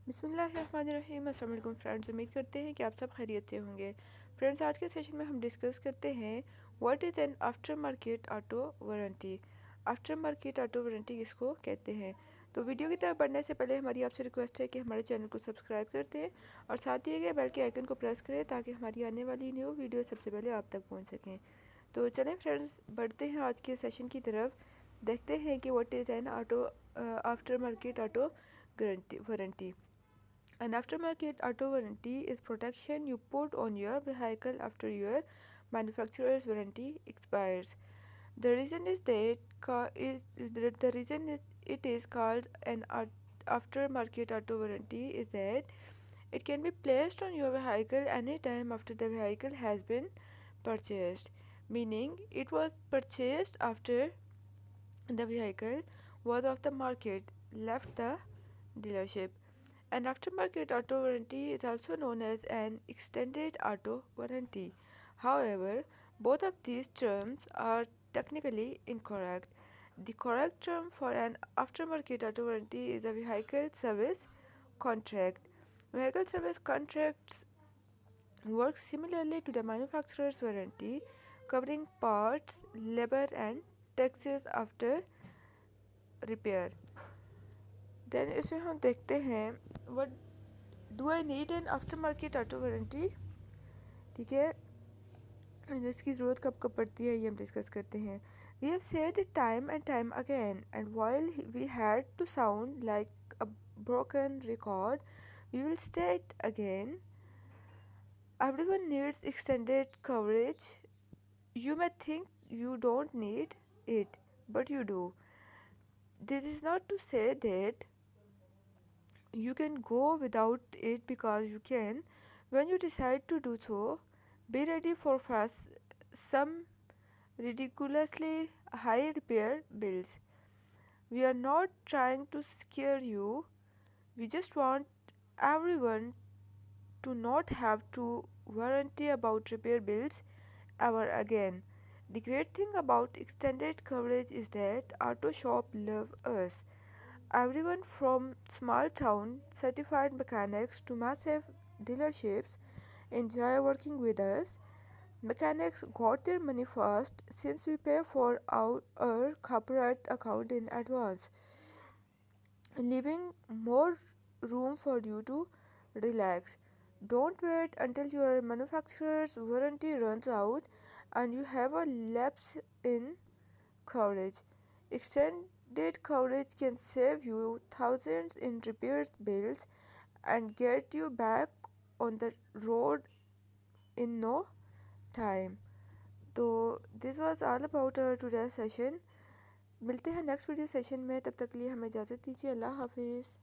बिस्मिल्लाहिर्रहमानिर्रहीम। अस्सलाम वालेकुम फ्रेंड्स, उम्मीद करते हैं कि आप सब खैरियत से होंगे। फ्रेंड्स, आज के सेशन में हम डिस्कस करते हैं what is an after market auto warranty. After market auto warranty किसको कहते हैं। तो वीडियो की तरफ बढ़ने से पहले हमारी आपसे रिक्वेस्ट है कि हमारे चैनल को सब्सक्राइब कर दें और साथ दिए गए बेल के आइकन को प्रेस करें ताकि हमारी आने वाली न्यू वीडियो सबसे पहले आप तक पहुँच सकें। तो चलें फ्रेंड्स, बढ़ते हैं आज के सेशन की तरफ। देखते हैं कि what is an auto after market auto warranty. An aftermarket auto warranty is protection you put on your vehicle after your manufacturer's warranty expires. The reason is that the reason it is called an aftermarket auto warranty is that it can be placed on your vehicle anytime after the vehicle has been purchased, meaning it was purchased after the vehicle was off the market, left the dealership. An aftermarket auto warranty is also known as an extended auto warranty. However, both of these terms are technically incorrect. The correct term for an aftermarket auto warranty is a vehicle service contract. Vehicle service contracts work similarly to the manufacturer's warranty, covering parts, labor, and taxes after repair. Then इसमें हम देखते हैं what do I need an aftermarket auto warranty। ठीक है, इसकी ज़रूरत कब कब पड़ती है ये हम डिस्कस करते हैं। We have said it time and time again, and while we had to sound like a broken record, we will state again. Everyone needs extended coverage. You may think you don't need it, but you do. This is not to say that you can go without it, because you can. When you decide to do so, be ready for some ridiculously high repair bills. We are not trying to scare you, we just want everyone to not have to worry about repair bills ever again. The great thing about extended coverage is that auto shop love us. Everyone from small town certified mechanics to massive dealerships enjoy working with us. Mechanics got their money fast since we pay for our corporate account in advance, leaving more room for you to relax. Don't wait until your manufacturer's warranty runs out and you have a lapse in coverage. Extended coverage can save you thousands in repairs bills and get you back on the road in no time. तो this was all about our today session. मिलते हैं next video session में, तब तक के लिए हमें इजाज़त दीजिए। अल्लाह हाफिज़।